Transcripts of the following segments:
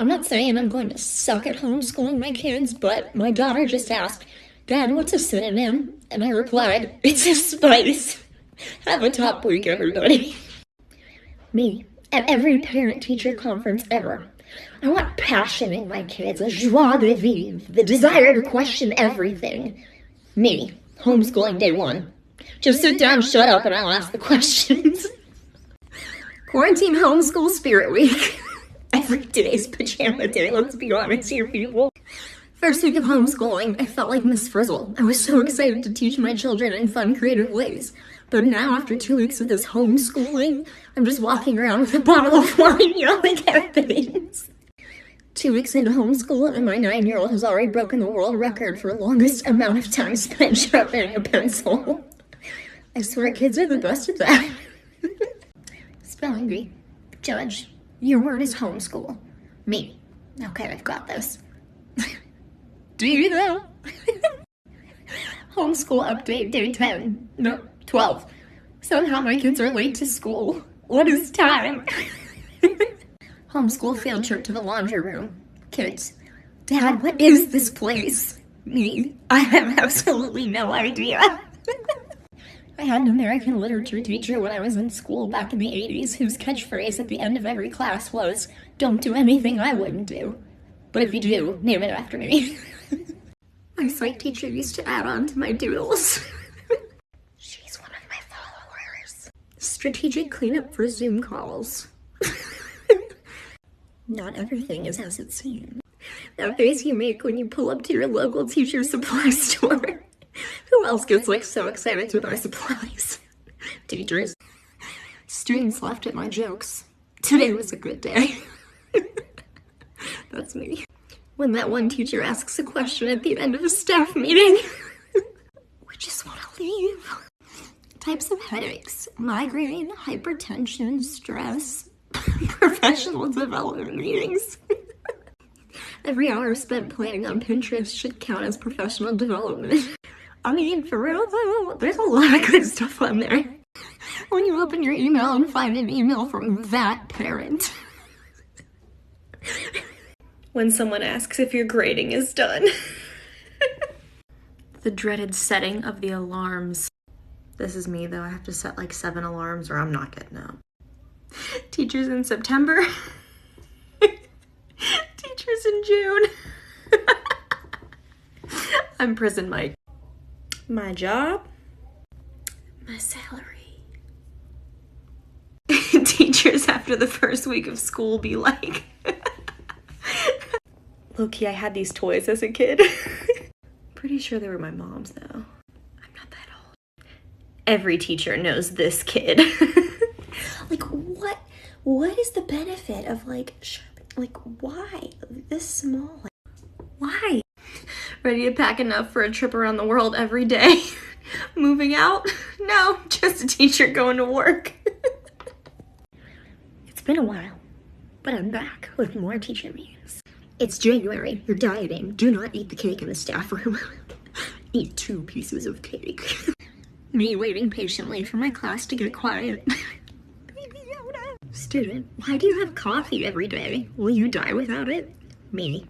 I'm not saying I'm going to suck at homeschooling my kids, but my daughter just asked, Dad, what's a synonym? And I replied, it's a spice. Have a top week, everybody. Me, at every parent-teacher conference ever, I want passion in my kids, a joie de vivre, the desire to question everything. Me, homeschooling day one. Just sit down, shut up, and I'll ask the questions. Quarantine homeschool spirit week. Every day's pajama day, let's be honest here, people. First week of homeschooling, I felt like Miss Frizzle. I was so excited to teach my children in fun, creative ways. But now, after 2 weeks of this homeschooling, I'm just walking around with a bottle of wine yelling at things. 2 weeks into homeschool, and my 9-year-old has already broken the world record for longest amount of time spent sharpening a pencil. I swear kids are the best at that. Spelling bee. Judge, your word is homeschool. Me. Okay, I've got this. Do you though? Homeschool update day 10. No, 12. Somehow my kids are late to school. What is time? Homeschool field trip to the laundry room. Kids. Dad, what is this place? Me. I have absolutely no idea. I had an American literature teacher when I was in school back in the 80s whose catchphrase at the end of every class was, don't do anything I wouldn't do. But if you do, name it after me. My psych teacher used to add on to my doodles. She's one of my followers. Strategic cleanup for Zoom calls. Not everything is as it seems. That face you make when you pull up to your local teacher supply store. Who else gets like so excited to buy supplies? Teachers. Students laughed at my jokes. Today was a good day. That's me. When that one teacher asks a question at the end of a staff meeting. We just want to leave. Types of headaches. Migraine, hypertension, stress, professional development meetings. Every hour spent planning on Pinterest should count as professional development. I mean, for real though, there's a lot of good stuff on there. When you open your email and find an email from that parent. When someone asks if your grading is done. The dreaded setting of the alarms. This is me though, I have to set like 7 alarms or I'm not getting up. Teachers in September. Teachers in June. I'm prison Mike. My job. My salary. Teachers after the first week of school be like, low-key, I had these toys as a kid. Pretty sure they were my mom's though. I'm not that old. Every teacher knows this kid. Like what is the benefit of like why this small? Why? Ready to pack enough for a trip around the world every day? Moving out? No, just a teacher going to work. It's been a while, but I'm back with more teacher meetings. It's January, you're dieting. Do not eat the cake in the staff room. Eat 2 pieces of cake. Me waiting patiently for my class to get quiet. Student, why do you have coffee every day? Will you die without it? Me.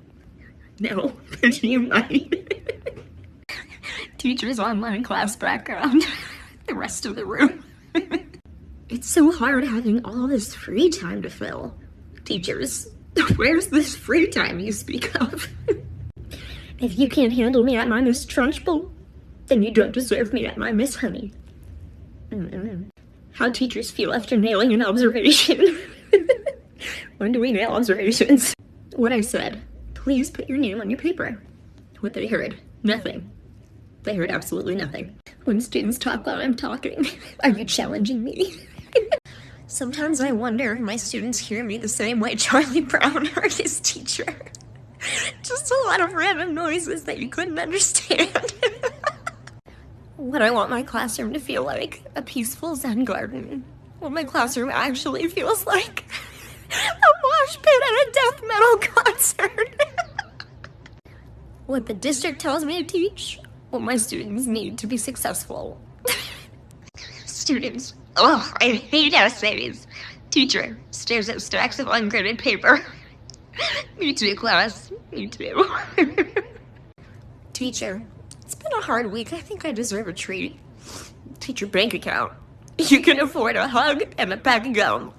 No, but you might. Teacher's online class background. The rest of the room. It's so hard having all this free time to fill. Teachers, where's this free time you speak of? If you can't handle me at my Miss Trunchbull, then you don't deserve me at my Miss Honey. How teachers feel after nailing an observation. When do we nail observations? What I said. Please put your name on your paper. What they heard. Nothing. They heard absolutely nothing. When students talk while I'm talking, are you challenging me? Sometimes I wonder if my students hear me the same way Charlie Brown heard his teacher. Just a lot of random noises that you couldn't understand. What I want my classroom to feel like, a peaceful Zen garden. What my classroom actually feels like, a mosh pit at a death metal concert. What the district tells me to teach, what my students need to be successful. Students, oh, I hate essays. Teacher stares at stacks of ungraded paper. Me too, class. Me too. Teacher, it's been a hard week. I think I deserve a treat. Teacher bank account. You can afford a hug and a pack of gum.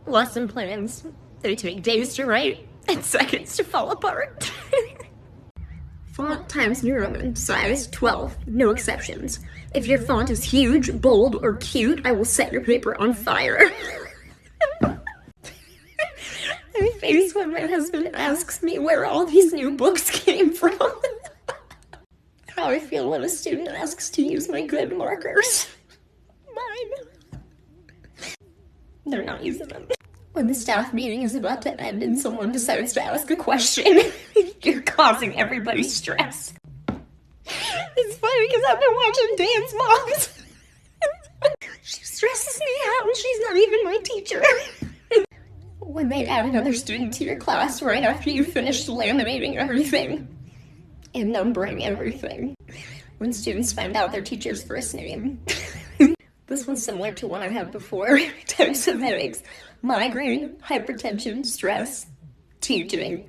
Lesson plans. They take days to write and seconds to fall apart. Font Times New Roman, size 12, no exceptions. If your font is huge, bold, or cute, I will set your paper on fire. I face when my husband asks me where all these new books came from. How I feel when a student asks to use my good markers. Mine. They're not using them. When the staff meeting is about to end and someone decides to ask a question, you're causing everybody stress. It's funny because I've been watching Dance Moms. She stresses me out and she's not even my teacher. When they add another student to your class right after you finish laminating everything and numbering everything. When students find out their teacher's first name. This one's similar to one I had before. Types of headaches. Migraine, hypertension, stress, teaching.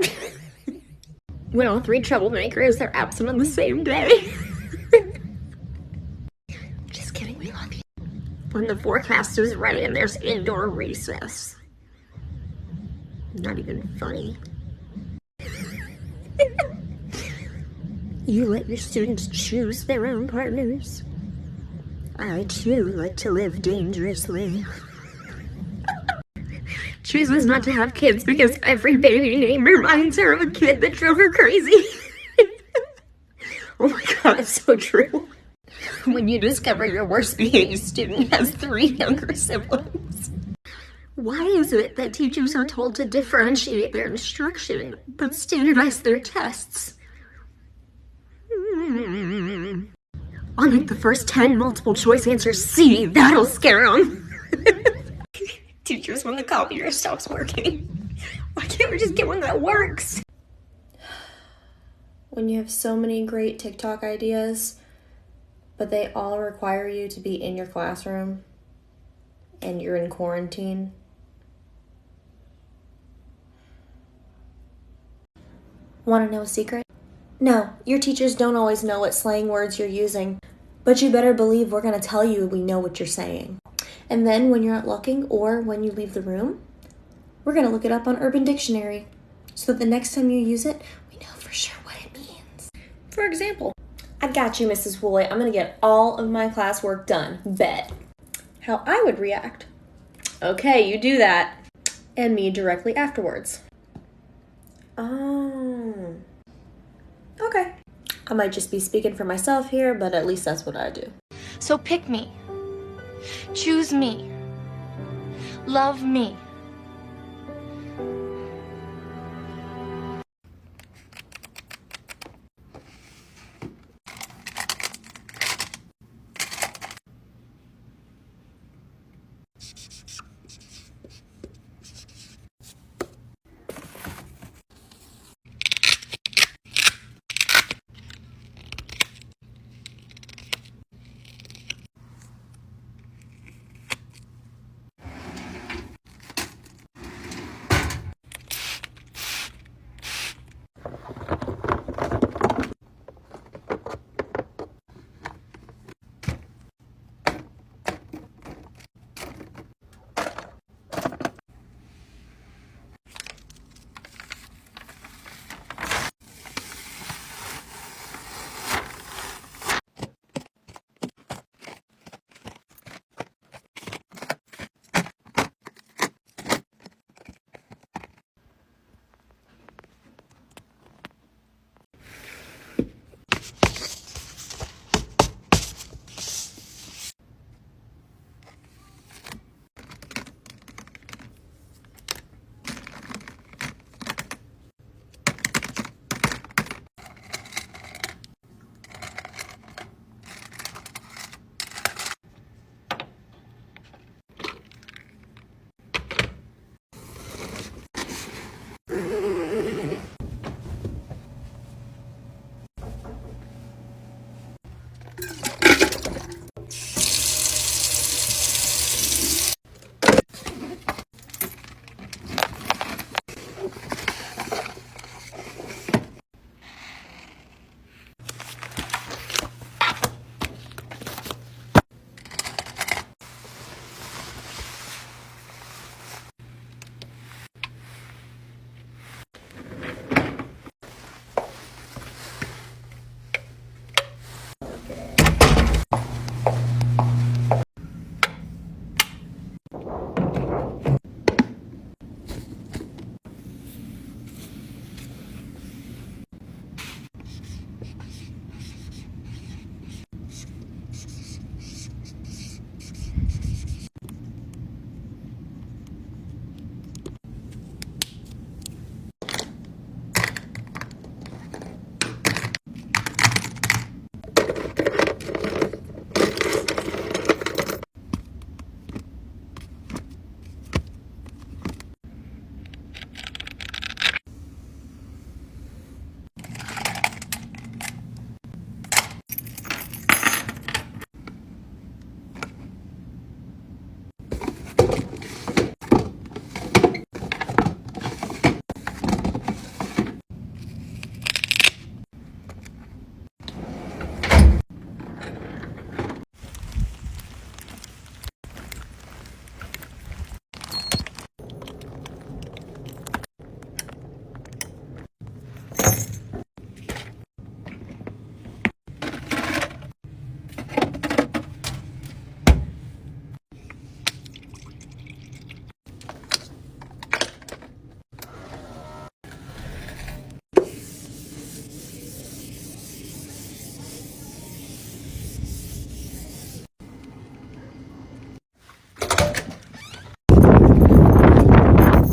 When all three troublemakers are absent on the same day. Just kidding, we love you. When the forecast is ready and there's indoor recess. Not even funny. You let your students choose their own partners. I too like to live dangerously. Chooses not to have kids because every baby name reminds her of a kid that drove her crazy. Oh my god, it's so true. When you discover your worst behaved student has 3 younger siblings. Why is it that teachers are told to differentiate their instruction, but standardize their tests? I'll make the first 10 multiple choice answers C, that'll scare them. Teachers, when the copier stops working. Why can't we just get one that works? When you have so many great TikTok ideas, but they all require you to be in your classroom and you're in quarantine. Want to know a secret? No, your teachers don't always know what slang words you're using, but you better believe we're going to tell you we know what you're saying. And then when you're not looking or when you leave the room, we're going to look it up on Urban Dictionary so that the next time you use it, we know for sure what it means. For example, I got you, Mrs. Woolley. I'm going to get all of my classwork done. Bet. How I would react. Okay, you do that. And me directly afterwards. Oh. Okay. I might just be speaking for myself here, but at least that's what I do. So pick me. Choose me. Love me.